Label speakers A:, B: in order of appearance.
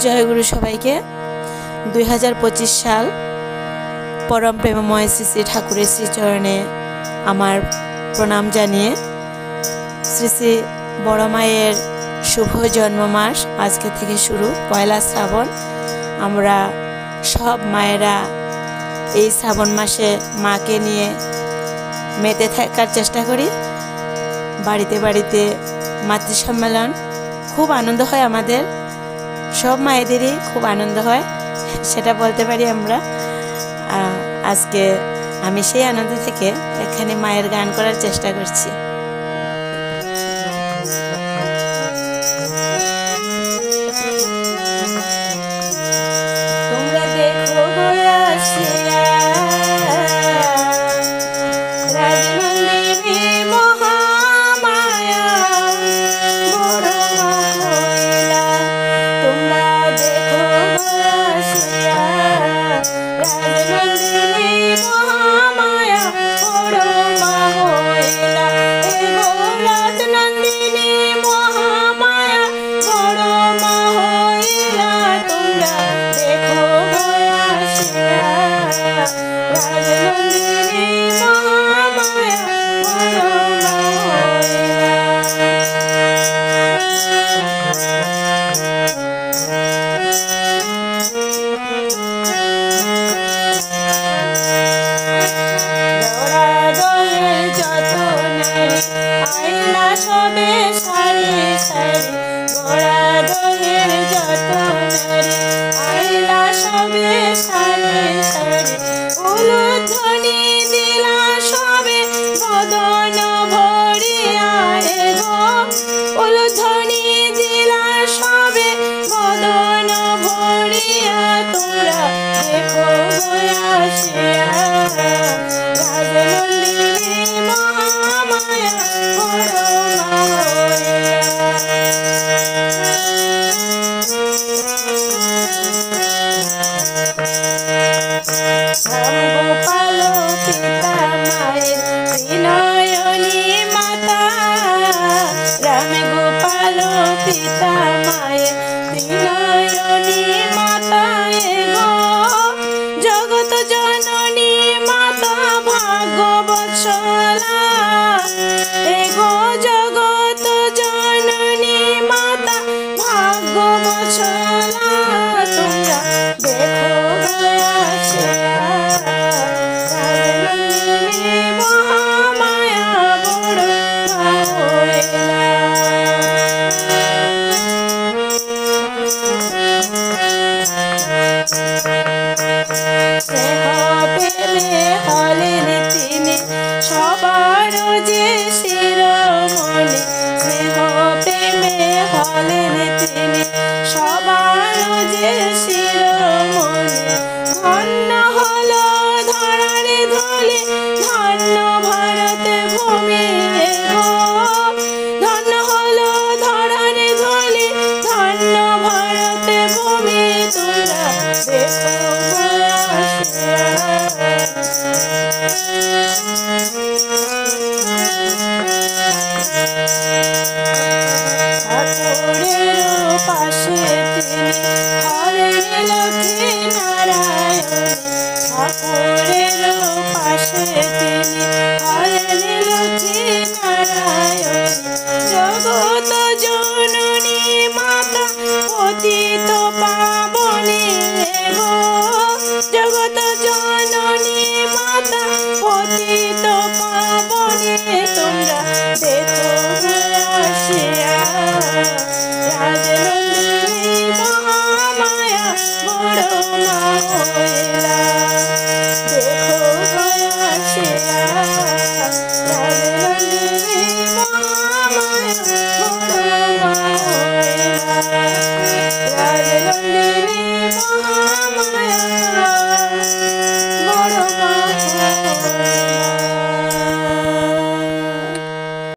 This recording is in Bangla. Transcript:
A: জয়গুরু সবাইকে। 2025 সাল পরম প্রেমময় শ্রী শ্রী ঠাকুরের শ্রীচরণে আমার প্রণাম জানিয়ে শ্রী শ্রী বড় মায়ের শুভ জন্ম মাস আজকে থেকে শুরু, পয়লা শ্রাবণ। আমরা সব মায়েরা এই শ্রাবণ মাসে মাকে নিয়ে মেতে থাকার চেষ্টা করি। বাড়িতে বাড়িতে মাতৃ সম্মেলন, খুব আনন্দ হয়, আমাদের সব মায়েদেরই খুব আনন্দ হয়, সেটা বলতে পারি আমরা। আজকে আমি সেই আনন্দ থেকে এখানে মায়ের গান করার চেষ্টা করছি। তোমরা দেখো আসিয়া রাজনন্দিনী মহামায়া বড় মহিলা। তোমরা দেখো আসিয়া রাজনন্দিনী মহামায়া বড় মহিলা। এগো রাজনন্দিনী মহামায়া বড় মহিলা। তোমরা দেখো আসিয়া রাজনন্দিনী মহামায়া বড় মহিলা। আইলা সবে সারি সারি, গোড়া দোহের যত নারী আইলা সবে সারি সারি। উলুধ্বনি দিলা সবে বদন ভরিয়া। এগো উলুধ্বনি দিলা সবে বদন ভরিয়া। তোমরা দেখো আসিয়া রাজনন্দিনী মহামায়া বড় মহিলা। রাম গোপাল পিতা মায়ের ত্রিনয়নী মাতা। রাম গোপাল পিতা মায়ের ত্রিনয়নী মাতা। এগো জগত জননী মাতা ভাগ্যবৎসলা। এগো জগত জননী মাতা ভাগ্যবৎসলা। তোমরা দেখো আসিয়া রাজনন্দিনী মহামায়া বড় মহিলা। স্নেহ প্রেমে হলেন তিনি সবার যে শিরোমণি। স্নেহ প্রেমে হলেন তিনি সবার যে শিরোমণি। ধন্য হলো ধরার ধুলি, ধন্য ভারত ভূমি। এগো ধন্য হলো ধরার ধুলি, ধন্য ভারত ভূমি। তোমরা দেখো আসিয়া ঠাকুরের পাশে তিনি হলেন লক্ষ্মী নারায়ণ। ঠাকুরের পাশে তিনি হলেন লক্ষ্মী নারায়ণ। জগত জননী মাতা পতিত পাবনী। এগো জগত জননী মাতা পতিত পাবনী। তোমরা দেখো আসিয়া রাজনন্দিনী মহামায়া বড় মহিলা। দেখো আসিয়া রাজনন্দিনী মহামায়া বড় মহিলা।